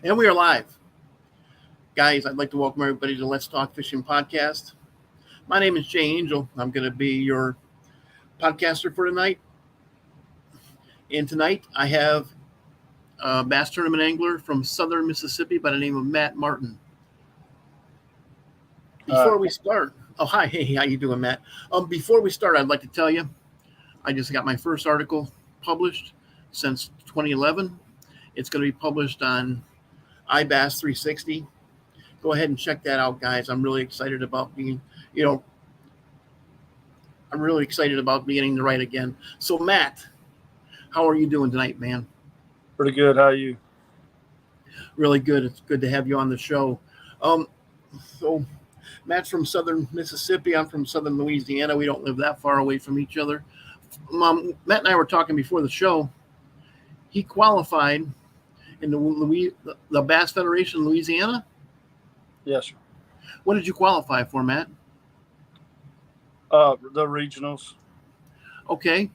And we are live. Guys, I'd like to welcome everybody to Let's Talk Fishing Podcast. My name is Jay Angel. I'm going to be your podcaster for tonight. And tonight I have a bass tournament angler from southern Mississippi by the name of Matt Martin. Before we start, hi, hey, how you doing, Matt? Before we start, I'd like to tell you, I just got my first article published since 2011. It's going to be published on iBass 360. Go ahead and check that out, guys. I'm really excited about beginning to write again. So, Matt, how are you doing tonight, man? Pretty good. How are you? Really good. It's good to have you on the show. So Matt's from southern Mississippi. I'm from southern Louisiana. We don't live that far away from each other. Matt and I were talking before the show. He qualified in the Bass Federation of Louisiana? Yes, sir. What did you qualify for, Matt? The regionals. Okay.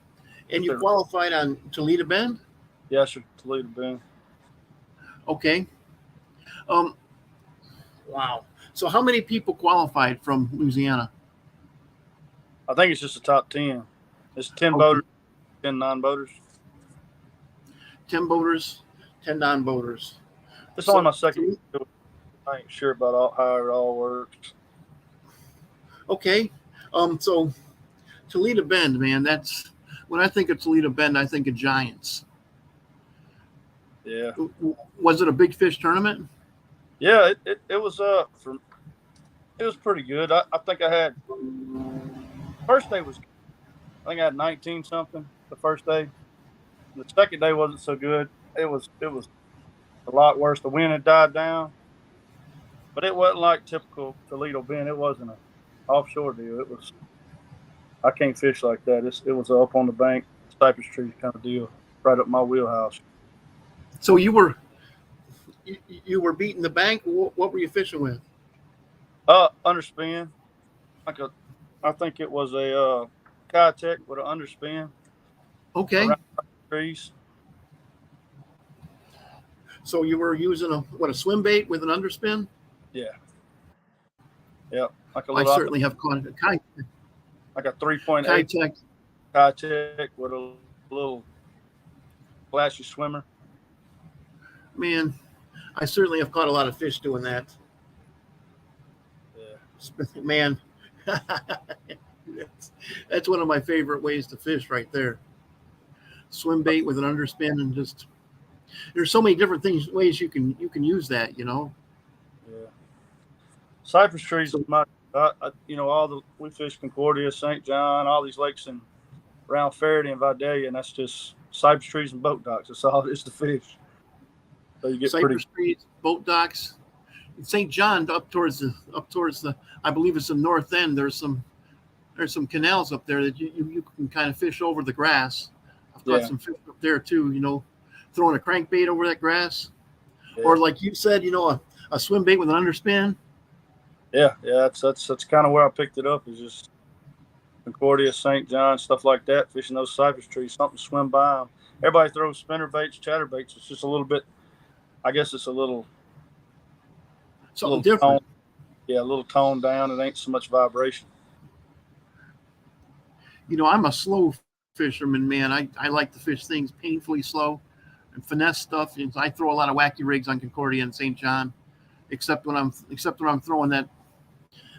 And you qualified on Toledo Bend? Yes, sir. Toledo Bend. Okay. Wow. So how many people qualified from Louisiana? I think it's just the top 10. It's 10 boaters, 10 non-boaters. 10 boaters, 10 non-boaters. It's only my second. I ain't sure about how it all works. Okay. So Toledo Bend, man, that's when I think of Toledo Bend, I think of giants. Yeah. Was it a big fish tournament? Yeah, it was it was pretty good. I think I had first day was good. I think I had 19 something the first day. The second day wasn't so good. It was a lot worse. The wind had died down. But it wasn't like typical Toledo Bend. It wasn't an offshore deal. It was I can't fish like that. It was up on the bank, cypress tree kind of deal, right up my wheelhouse. So you were beating the bank. What were you fishing with? Underspin. I think it was a Kitech with an underspin. Okay. Trees. So you were using a swim bait with an underspin? Yeah. Yep. I certainly have caught a Kitech. Like a 3.8 Kitech with a little flashy swimmer. Man, I certainly have caught a lot of fish doing that. Yeah. Man, that's one of my favorite ways to fish right there. Swim bait with an underspin, and just there's so many different ways you can use that, Yeah. Cypress trees, we fish Concordia, St. John, all these lakes around Faraday and Vidalia, and that's just cypress trees and boat docks. That's all it is to fish. So you get cypress trees, boat docks. In St. John, up towards the, I believe it's the north end. There's some canals up there that you can kind of fish over the grass. I've caught some fish up there too. Throwing a crankbait over that grass, or like you said, a swim bait with an underspin. Yeah, that's kind of where I picked it up. Is just Concordia, St. John, stuff like that. Fishing those cypress trees, something to swim by them. Everybody throws spinner baits, chatter baits. It's just a little bit. I guess it's something different. A little toned down. It ain't so much vibration. I'm a slow fisherman, man. I like to fish things painfully slow and finesse stuff. I throw a lot of wacky rigs on Concordia and St. John, except when I'm throwing that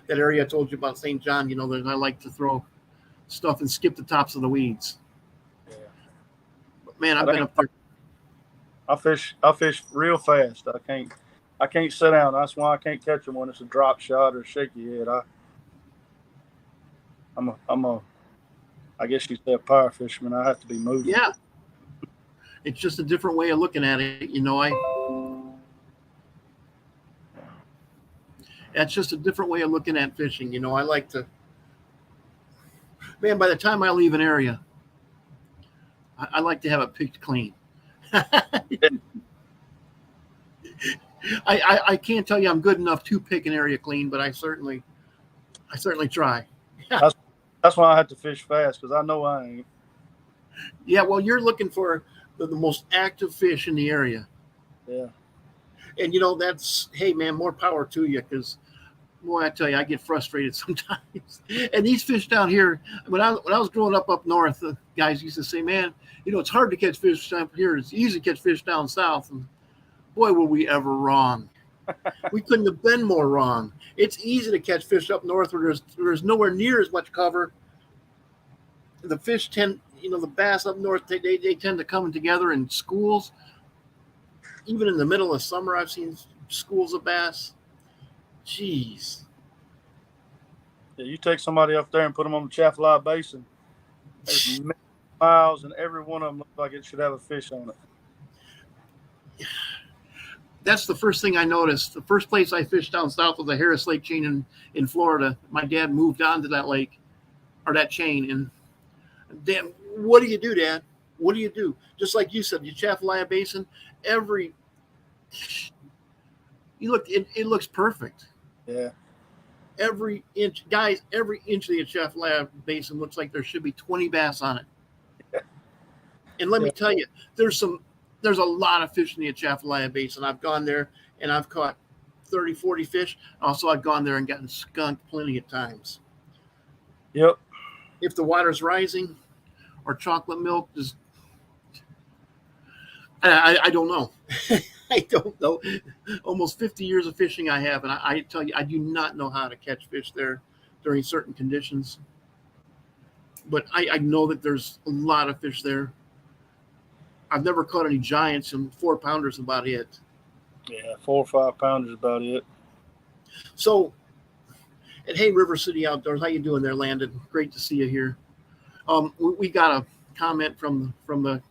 area I told you about, St. John. I like to throw stuff and skip the tops of the weeds. Yeah. But man, I've been up there. I fish real fast. I can't sit down. That's why I can't catch them when it's a drop shot or shaky head. I guess you say a power fisherman. I have to be moving. Yeah. It's just a different way of looking at it. That's just a different way of looking at fishing. I like to, man, by the time I leave an area, I like to have it picked clean. I can't tell you I'm good enough to pick an area clean, but I certainly try. That's why I had to fish fast, because I know I ain't. Yeah, well, you're looking for the most active fish in the area. Yeah. And that's, hey man, more power to you, because boy, I tell you, I get frustrated sometimes. And these fish down here, when I was growing up north, the guys used to say, man, it's hard to catch fish up here. It's easy to catch fish down south. And boy, were we ever wrong. We couldn't have been more wrong. It's easy to catch fish up north where there's nowhere near as much cover. The fish tend, the bass up north, they tend to come together in schools. Even in the middle of summer, I've seen schools of bass. Jeez. Yeah, you take somebody up there and put them on the Chaffalaya Basin. There's miles, and every one of them looks like it should have a fish on it. That's the first thing I noticed. The first place I fished down south was the Harris Lake chain in Florida. My dad moved on to that lake, or that chain, and damn, what do you do, Dad? What do you do? Just like you said, the Chaffalaya Basin, it looks perfect. Yeah. Every inch, guys, every inch of the Atchafalaya Basin looks like there should be 20 bass on it. Yeah. And let me tell you, there's a lot of fish in the Atchafalaya Basin. I've gone there and I've caught 30, 40 fish. Also, I've gone there and gotten skunked plenty of times. Yep. If the water's rising or chocolate milk is, I don't know. I don't know. Almost 50 years of fishing I have, and I tell you, I do not know how to catch fish there during certain conditions. But I know that there's a lot of fish there. I've never caught any giants, and 4-pounders about it. Yeah, 4 or 5 pounders about it. So, and hey, River City Outdoors, how you doing there, Landon? Great to see you here. We got a comment from the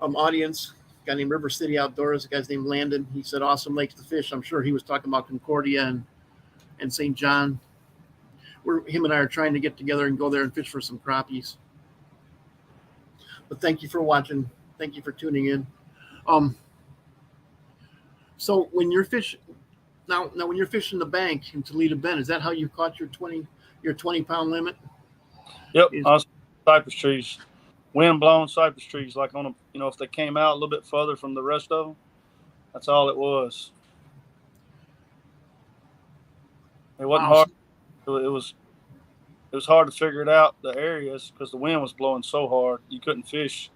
audience. A guy named River City Outdoors, a guy's named Landon. He said, awesome lakes to fish. I'm sure he was talking about Concordia and St. John. Him and I are trying to get together and go there and fish for some crappies. But thank you for watching. Thank you for tuning in. So when you're fishing now when you're fishing the bank in Toledo Bend, is that how you caught your 20-pound limit? Yep, on cypress trees. Wind-blown cypress trees, like on if they came out a little bit further from the rest of them, that's all it was. It wasn't hard. It was hard to figure it out, the areas, because the wind was blowing so hard you couldn't fish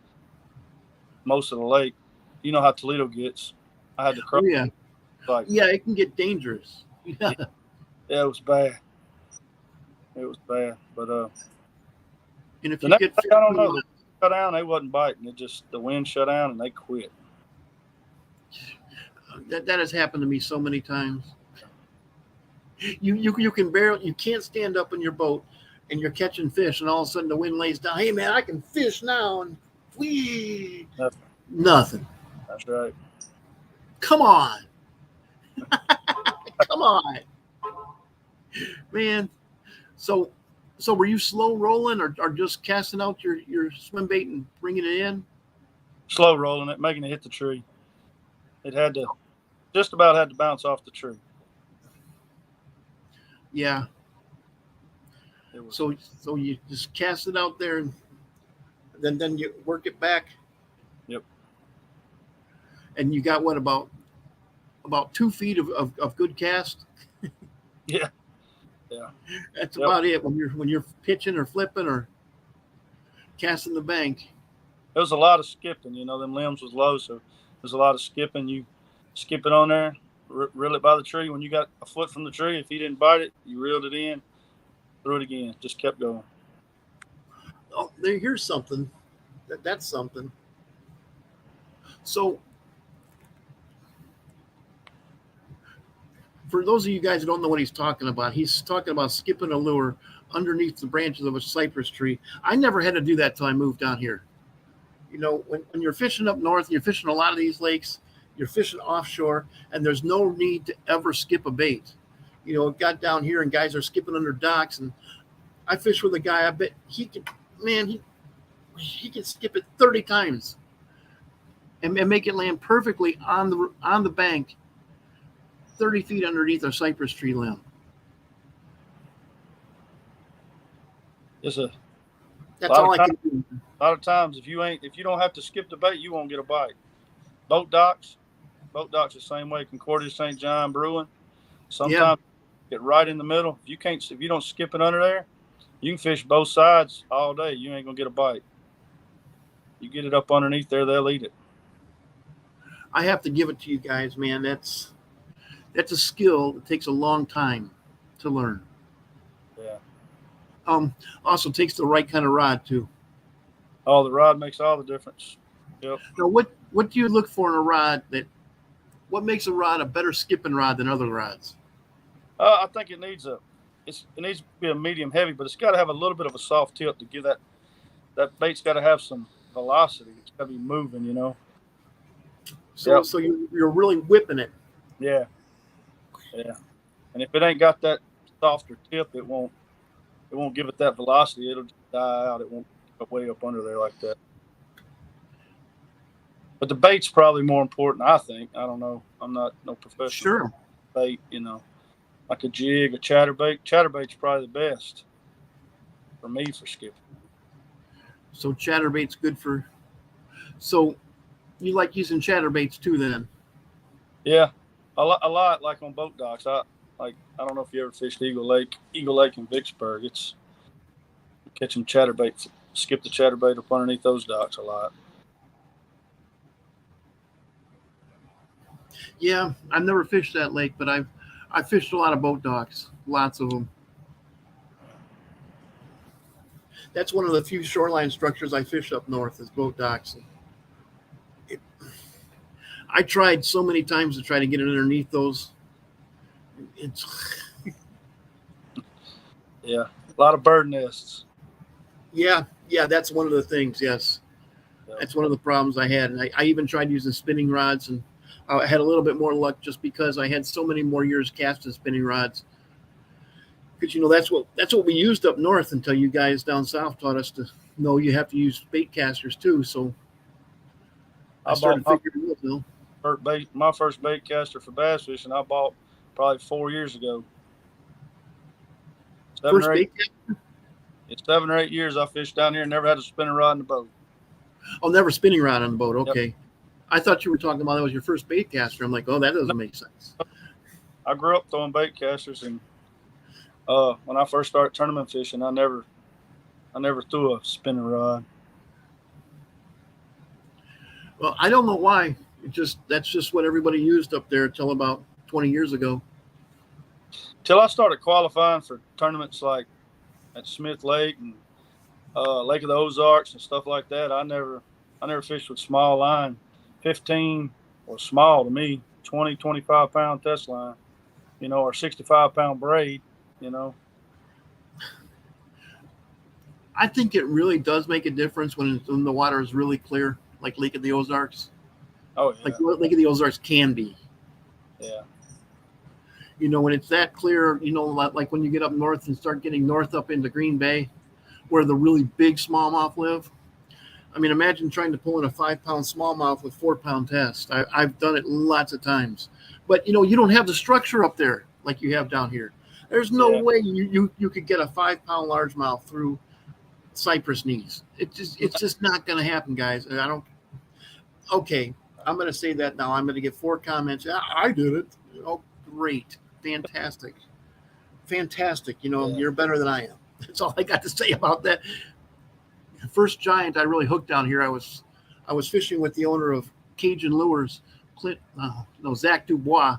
most of the lake. You know how Toledo gets. I had to cross. Yeah, it can get dangerous. Yeah, it was bad. It was bad, but and if you get, I don't know. Shut down, they wasn't biting. The wind shut down and they quit. That has happened to me so many times. You can't stand up in your boat and you're catching fish, and all of a sudden the wind lays down. Hey man, I can fish now, and nothing. That's right. Come on. Come on, man. So were you slow rolling or just casting out your swim bait and bringing it in? Slow rolling it, making it hit the tree. It just about had to bounce off the tree. Yeah. So you just cast it out there, and then you work it back. Yep. And you got what, about 2 feet of good cast? Yeah. Yeah. That's about it when you're pitching or flipping or casting the bank. There was a lot of skipping, them limbs was low, so there's a lot of skipping. You skip it on there, reel it by the tree. When you got a foot from the tree, if he didn't bite it, you reeled it in, threw it again, just kept going. Oh, here's something. That's something. So for those of you guys who don't know what he's talking about skipping a lure underneath the branches of a cypress tree. I never had to do that till I moved down here. When you're fishing up north, you're fishing a lot of these lakes, you're fishing offshore, and there's no need to ever skip a bait. It got down here and guys are skipping under docks, and I fished with a guy, I bet he could skip it 30 times and make it land perfectly on the bank 30 feet underneath a cypress tree limb. That's all I can do. A lot of times, if you don't have to skip the bait, you won't get a bite. Boat docks, Boat docks the same way. Concordia, St. John, Bruin. Sometimes get right in the middle. If you don't skip it under there, you can fish both sides all day. You ain't gonna get a bite. You get it up underneath there, they'll eat it. I have to give it to you guys, man. That's a skill that takes a long time to learn. Yeah. Also takes the right kind of rod too. Oh, the rod makes all the difference. Yep. Now, what do you look for in a rod what makes a rod a better skipping rod than other rods? I think it needs to be a medium heavy, but it's got to have a little bit of a soft tip to give that bait's got to have some velocity. It's got to be moving, you know. So you're really whipping it. Yeah. Yeah. And if it ain't got that softer tip, it won't give it that velocity. It'll just die out. It won't go way up under there like that. But the bait's probably more important, I think. I don't know. I'm not no professional. Sure. Bait, you know, like a jig, a chatterbait. Chatterbait's probably the best for me for skipping. So chatterbait's good for. So you like using chatterbaits too, then? Yeah, a lot. Like on boat docks. I don't know if you ever fished Eagle Lake in Vicksburg. It's catching chatterbait. Skip the chatterbait up underneath those docks a lot. Yeah, I've never fished that lake, but I've fished a lot of boat docks, lots of them. That's one of the few shoreline structures I fish up north is boat docks. I tried so many times to try to get it underneath those. Yeah, a lot of bird nests. Yeah, that's one of the things. Yes, that's one of the problems I had, and I even tried using spinning rods, and I had a little bit more luck just because I had so many more years casting spinning rods. Because that's what we used up north until you guys down south taught us to know you have to use bait casters too. So I started figuring it out. My first bait caster for bass fishing I bought probably 4 years ago. Bait caster? It's 7 or 8 years I fished down here and never had a spinning rod in the boat. Oh, never spinning rod on the boat. Okay. Yep. I thought you were talking about that was your first bait caster. I'm like, oh, that doesn't make sense. I grew up throwing bait casters, and when I first started tournament fishing, I never threw a spinning rod. Well, I don't know why. That's just what everybody used up there until about 20 years ago. Till I started qualifying for tournaments like at Smith Lake and Lake of the Ozarks and stuff like that, I never fished with small line. 15 was small to me. 20, 25 pound test line, or 65 pound braid, I think it really does make a difference when the water is really clear, like Lake of the Ozarks. Oh, yeah. Like Lake of the Ozarks can be. Yeah. When it's that clear, like when you get up north and start getting north up into Green Bay, where the really big smallmouth live. I mean, imagine trying to pull in a 5 pound smallmouth with 4 pound test. I've done it lots of times, but you don't have the structure up there like you have down here. There's no way you could get a 5 pound largemouth through cypress knees. It's just not going to happen, guys. And okay, I'm going to say that now. I'm going to get 4 comments. I did it. Oh, great. Fantastic. You're better than I am. That's all I got to say about that. The first giant I really hooked down here, I was fishing with the owner of Cajun Lures, Zach Dubois,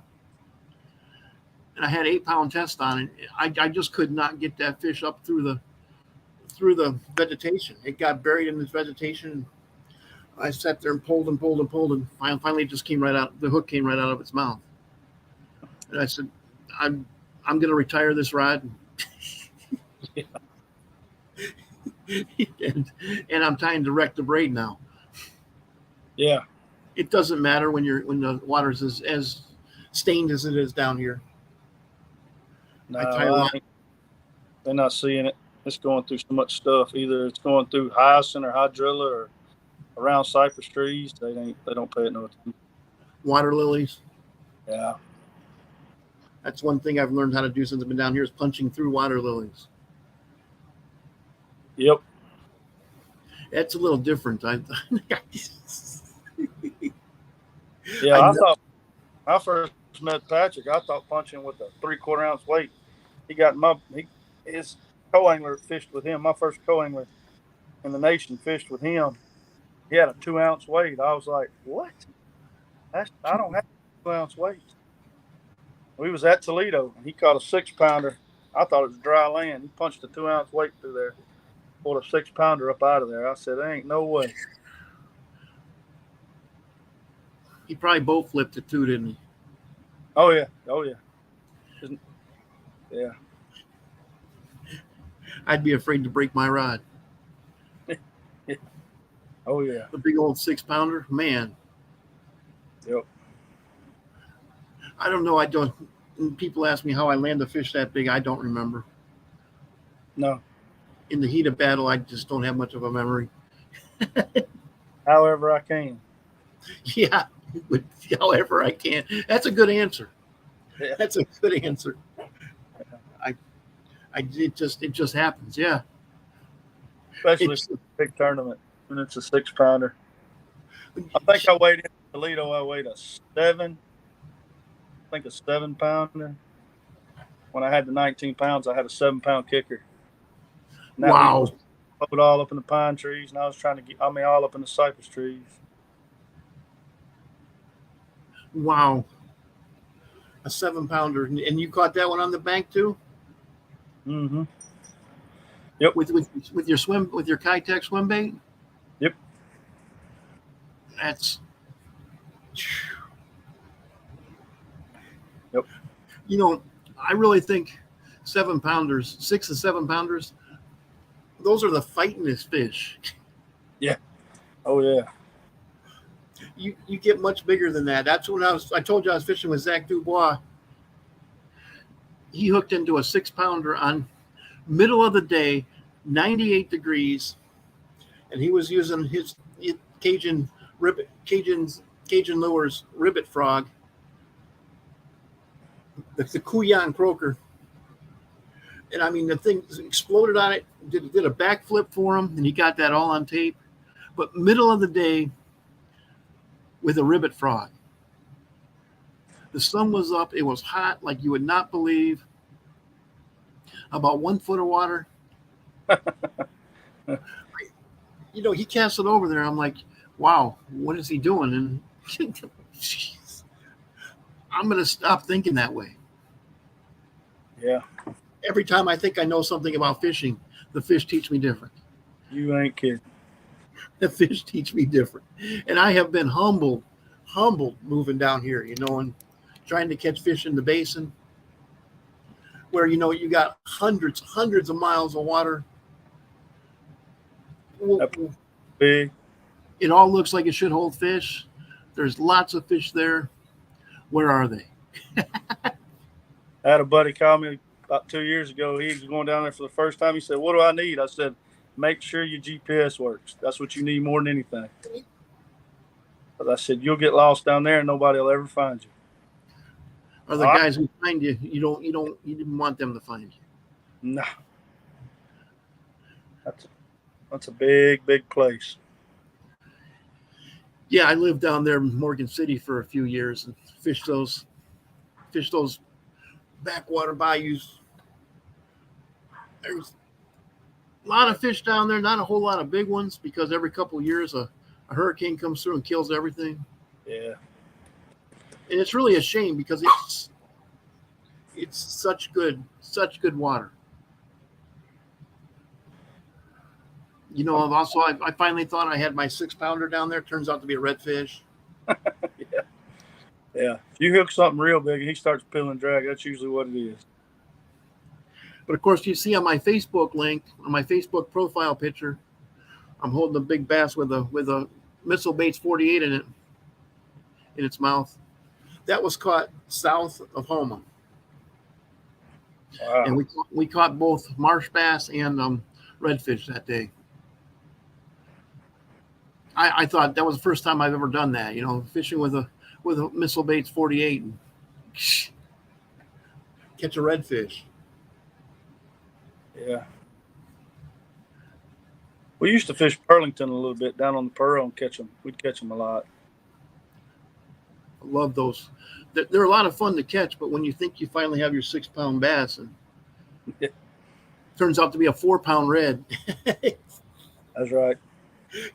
and I had 8 pound test on it. I just could not get that fish up through the vegetation. It got buried in this vegetation. I sat there and pulled, and finally it just came right out. The hook came right out of its mouth. And I said, I'm going to retire this rod. Yeah. and I'm tying direct to braid now. Yeah. It doesn't matter when the water's as stained as it is down here. No, they're not seeing it. It's going through so much stuff. Either it's going through hyacinth or hydrilla or around cypress trees. They don't pay it no attention. Water lilies. Yeah. That's one thing I've learned how to do since I've been down here is punching through water lilies. Yep. That's a little different. I thought I first met Patrick, I thought punching with a 3/4 ounce weight. His co-angler fished with him. My first co-angler in the nation fished with him. He had a 2 ounce weight. I was like, what? I don't have 2 ounce weights. We was at Toledo and he caught a 6-pounder. I thought it was dry land. He punched a 2 ounce weight through there, pulled a 6-pounder up out of there. I said, there ain't no way. He probably boat flipped it too, didn't he? Oh yeah. Oh yeah. Yeah. I'd be afraid to break my rod. Oh yeah. The big old 6-pounder, man. Yep. I don't know. I don't. People ask me how I land a fish that big. I don't remember. No. In the heat of battle, I just don't have much of a memory. However I can. Yeah, however I can. That's a good answer. Yeah. That's a good answer. It just happens. Yeah. Especially if it's a big tournament and it's a 6-pounder. I think I weighed in Toledo. I weighed a 7-pounder. When I had the 19 pounds, I had a 7-pound kicker. And that Wow. week was put all up in the pine trees, and I was trying to all up in the cypress trees. Wow. A 7-pounder. And you caught that one on the bank too? Mm-hmm. Yep. With your Kitech swim bait? Yep. That's. Yep. You know, I really think 7-pounders, 6 and 7-pounders, those are the fightingest fish. Yeah. Oh yeah. You get much bigger than that. That's when I told you I was fishing with Zach Dubois. He hooked into a 6-pounder on middle of the day, 98 degrees, and he was using his Cajun lures ribbit frog, the Kuyan croaker. And I mean, the thing exploded on it, did a backflip for him, and he got that all on tape. But middle of the day with a ribbit frog. The sun was up. It was hot like you would not believe. About 1 foot of water. He cast it over there. I'm like, wow, what is he doing? And I'm going to stop thinking that way. Yeah. Every time I think I know something about fishing, the fish teach me different. You ain't kidding. The fish teach me different. And I have been humbled moving down here, and trying to catch fish in the basin where, you got hundreds of miles of water. Big. It all looks like it should hold fish. There's lots of fish there. Where are they? I had a buddy call me about 2 years ago. He was going down there for the first time. He said, what do I need? I said, make sure your GPS works. That's what you need more than anything. But I said, you'll get lost down there and nobody will ever find you. Or the guys who find you, you didn't want them to find you. No. That's a big, big place. Yeah, I lived down there in Morgan City for a few years and fished those backwater bayous. There's a lot of fish down there, not a whole lot of big ones, because every couple of years a hurricane comes through and kills everything. Yeah. And it's really a shame because it's such good water. Also, I finally thought I had my 6-pounder down there. Turns out to be a redfish. Yeah. Yeah. If you hook something real big and he starts pulling drag, that's usually what it is. But of course, you see on my Facebook link, on my Facebook profile picture, I'm holding a big bass with a Missile Baits 48 in its mouth. That was caught south of Houma. Wow. And we caught both marsh bass and redfish that day. I thought that was the first time I've ever done that, fishing with a Missile Baits 48 and catch a redfish. Yeah. We used to fish Pearlington a little bit down on the Pearl and catch them. We'd catch them a lot. I love those. They're a lot of fun to catch, but when you think you finally have your 6-pound bass, and turns out to be a 4-pound red. That's right.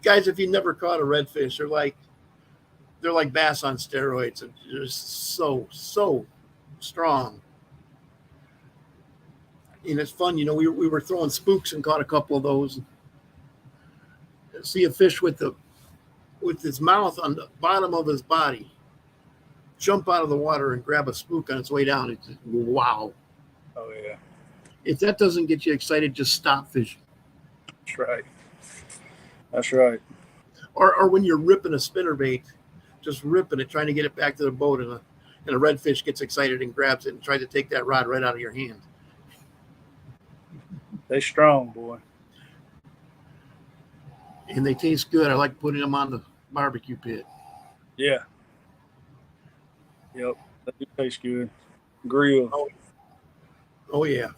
Guys, if you never caught a redfish, they're like bass on steroids. They're just so strong. And it's fun, we were throwing spooks and caught a couple of those. See a fish with his mouth on the bottom of his body jump out of the water and grab a spook on its way down. It's wow. Oh yeah. If that doesn't get you excited, just stop fishing. That's right. That's right. Or when you're ripping a spinnerbait, just ripping it, trying to get it back to the boat, and a redfish gets excited and grabs it and tries to take that rod right out of your hand. They strong, boy. And they taste good. I like putting them on the barbecue pit. Yeah. Yep. They do taste good. Grill. Oh yeah.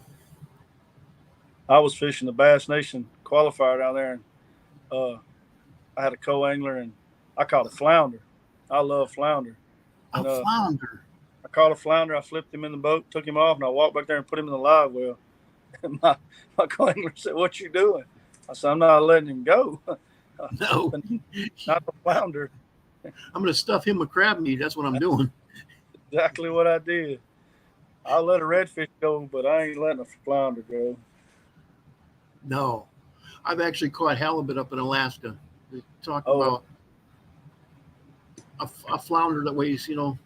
I was fishing the Bass Nation qualifier down there, and I had a co-angler, and I caught a flounder. I love flounder. A And, flounder. I caught a flounder. I flipped him in the boat, took him off, and I walked back there and put him in the live well. And my co-angler said, "What you doing?" I said, "I'm not letting him go." No. Not the flounder. I'm going to stuff him with crab meat. That's what I'm doing. Exactly what I did. I'll let a redfish go, but I ain't letting a flounder go. No. I've actually caught halibut up in Alaska. They talk Oh. about a flounder that weighs, and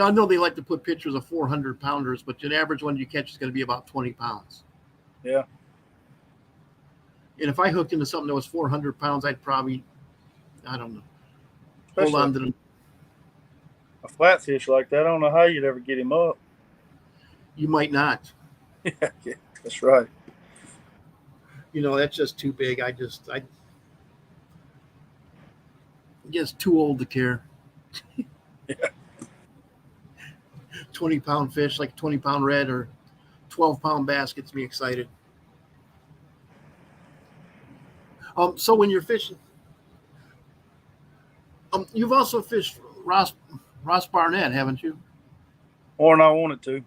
I know they like to put pictures of 400 pounders, but the average one you catch is going to be about 20 pounds. Yeah. And if I hooked into something that was 400 pounds, I'd probably, I don't know, Especially hold on to them. a flatfish like that. I don't know how you'd ever get him up. You might not. Yeah, that's right. That's just too big. I guess too old to care. Yeah. 20-pound fish, like 20-pound red or 12-pound bass gets me excited. So when you're fishing, you've also fished Ross Barnett, haven't you? More than I wanted to.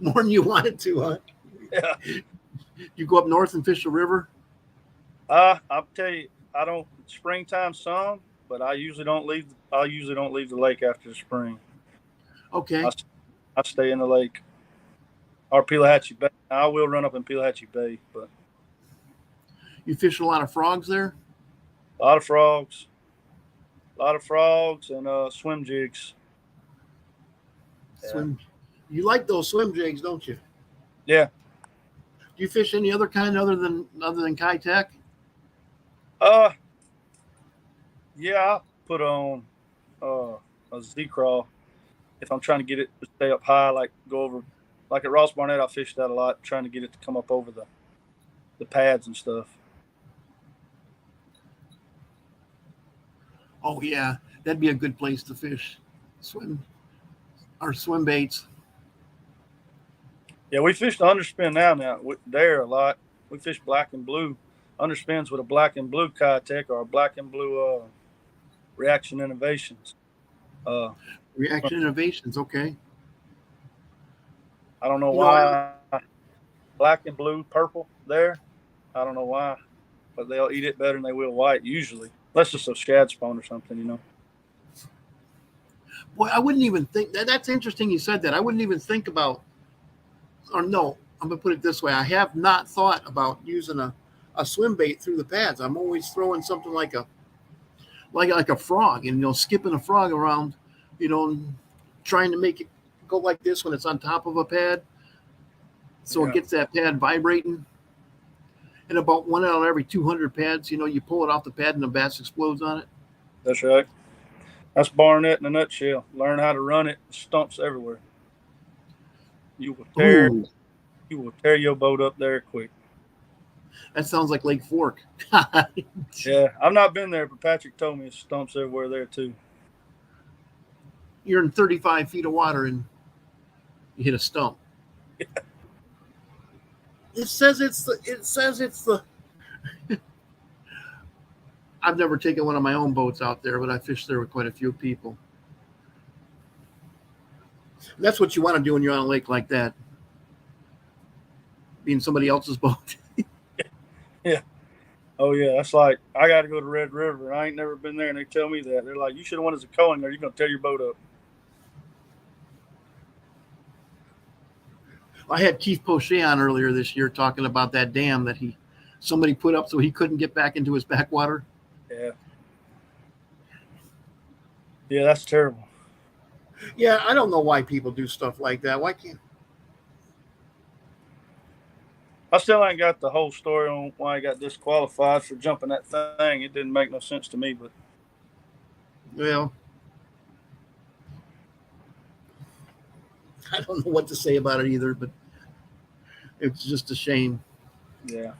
More than you wanted to, huh? Yeah. You go up north and fish the river? I'll tell you, I don't springtime some, but I usually don't leave the lake after the spring. Okay. I stay in the lake or Pelahatchie Bay. I will run up in Pelahatchie Bay, but You fish a lot of frogs there? a lot of frogs and swim jigs. Yeah. Swim. You like those swim jigs, don't you? Yeah. Do you fish any other kind other than Kitech? Yeah, I put on a Z-Crawl if I'm trying to get it to stay up high, like go over, like at Ross Barnett, I fished that a lot, trying to get it to come up over the pads and stuff. Oh yeah, that'd be a good place to fish. Swim baits. Yeah, we fished the underspin now there a lot. We fish black and blue underspins with a black and blue Kitech or a black and blue Reaction Innovations. Reaction Innovations, okay. I don't know why black and blue, purple there. I don't know why, but they'll eat it better than they will white usually. Unless it's a shad spawn or something, Boy, I wouldn't even think that's interesting you said that. I wouldn't even think about, or no, I'm gonna put it this way. I have not thought about using a swim bait through the pads. I'm always throwing something like a frog and skipping a frog around, trying to make it go like this when it's on top of a pad. So it gets that pad vibrating. And about 1 out of every 200 pads, you pull it off the pad and the bass explodes on it. That's right. That's Barnett in a nutshell. Learn how to run it. Stumps everywhere. You will tear your boat up there quick. That sounds like Lake Fork. Yeah, I've not been there, but Patrick told me it's stumps everywhere there too. You're in 35 feet of water and you hit a stump. Yeah. It says it's the I've never taken one of my own boats out there, but I fished there with quite a few people. That's what you want to do when you're on a lake like that. Be in somebody else's boat. Yeah. Oh yeah, that's like I got to go to Red River. I ain't never been there, and they tell me that they're like, you should have went as a co there. You're gonna tear your boat up. I had Keith Poche on earlier this year talking about that dam that somebody put up so he couldn't get back into his backwater. Yeah. Yeah, that's terrible. Yeah, I don't know why people do stuff like that. Why can't? I still ain't got the whole story on why he got disqualified for jumping that thing. It didn't make no sense to me, but Well, I don't know what to say about it either, but it's just a shame. yeah.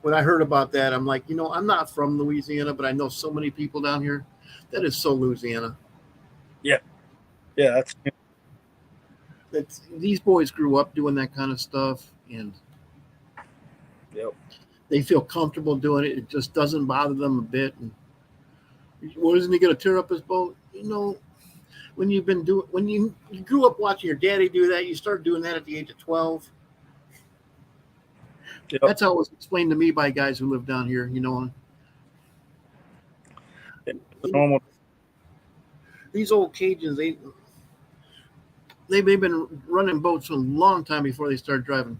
When I heard about that, I'm like, I'm not from Louisiana, but I know so many people down here. That is so Louisiana. Yeah, These boys grew up doing that kind of stuff, and yep. they feel comfortable doing it. It just doesn't bother them a bit. And well, isn't he going to tear up his boat? When you grew up watching your daddy do that, you start doing that at the age of 12. Yep. That's how it was explained to me by guys who live down here. Normal. These old Cajuns, they've been running boats for a long time before they started driving.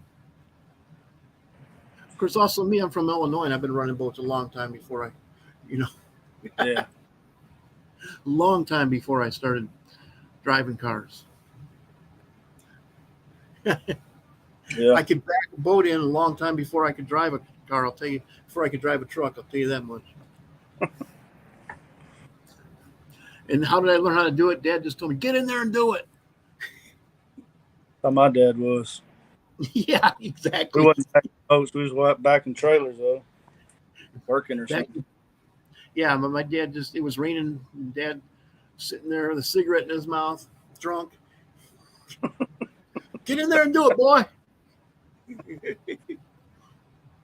Of course, also me, I'm from Illinois, and I've been running boats a long time before Yeah. long time before I started driving cars. Yeah. I could back a boat in a long time before I could drive a car. I'll tell you, before I could drive a truck, I'll tell you that much. And how did I learn how to do it? Dad just told me, get in there and do it. How my dad was. Yeah, exactly. We wasn't back in boats. We was back in trailers though, working or something. Yeah, but my dad it was raining. Dad sitting there with a cigarette in his mouth, drunk. Get in there and do it, boy.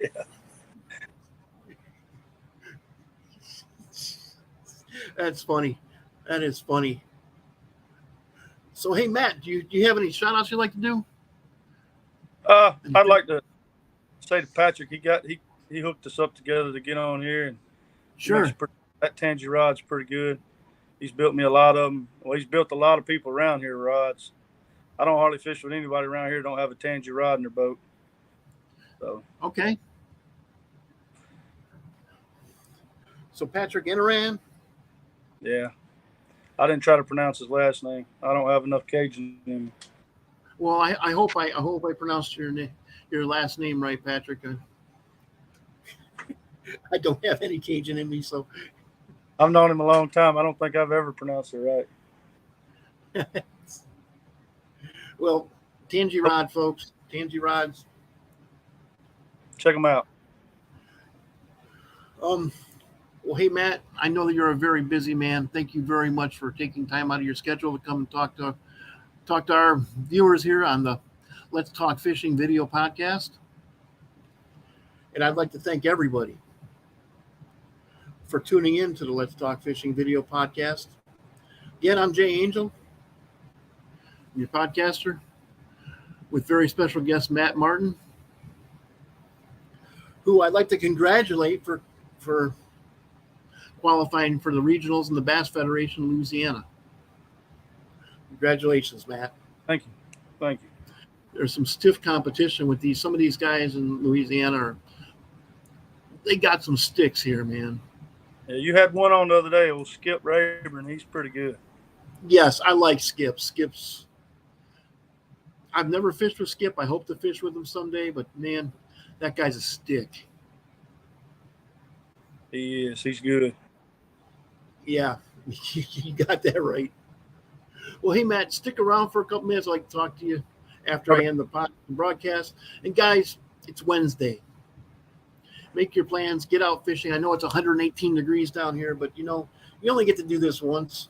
Yeah. That's funny. That is funny. So, hey, Matt, do you have any shout-outs you'd like to do? I'd like to say to Patrick, he hooked us up together to get on here, and Sure. That Tangy rod's pretty good. He's built me a lot of them. Well, he's built a lot of people around here rods. I don't hardly fish with anybody around here who don't have a Tangy rod in their boat. So Okay. So Patrick Inaran. yeah, I didn't try to pronounce his last name. I don't have enough Cajun in me. Well, I hope I pronounced your last name right, Patrick. I don't have any Cajun in me, so I've known him a long time. I don't think I've ever pronounced it right. Well, Tangy Rod, folks. Tangy Rods. Check them out. Well, hey, Matt, I know that you're a very busy man. Thank you very much for taking time out of your schedule to come and talk to our viewers here on the Let's Talk Fishing video podcast. And I'd like to thank everybody for tuning in to the Let's Talk Fishing video podcast. Again, I'm Jay Angel, your podcaster, with very special guest Matt Martin, who I'd like to congratulate for qualifying for the regionals in the Bass Federation of Louisiana. Congratulations, Matt. Thank you. There's some stiff competition with some of these guys in Louisiana. They got some sticks here, man. Yeah, you had one on the other day. It was Skip Rayburn. He's pretty good. Yes, I like Skip. Skip's. I've never fished with Skip. I hope to fish with him someday, but man, that guy's a stick. He is. He's good. Yeah, you got that right. Well, hey, Matt, stick around for a couple minutes. I'd like to talk to you after I end the broadcast. And guys, it's Wednesday. Make your plans. Get out fishing. I know it's 118 degrees down here, but you only get to do this once.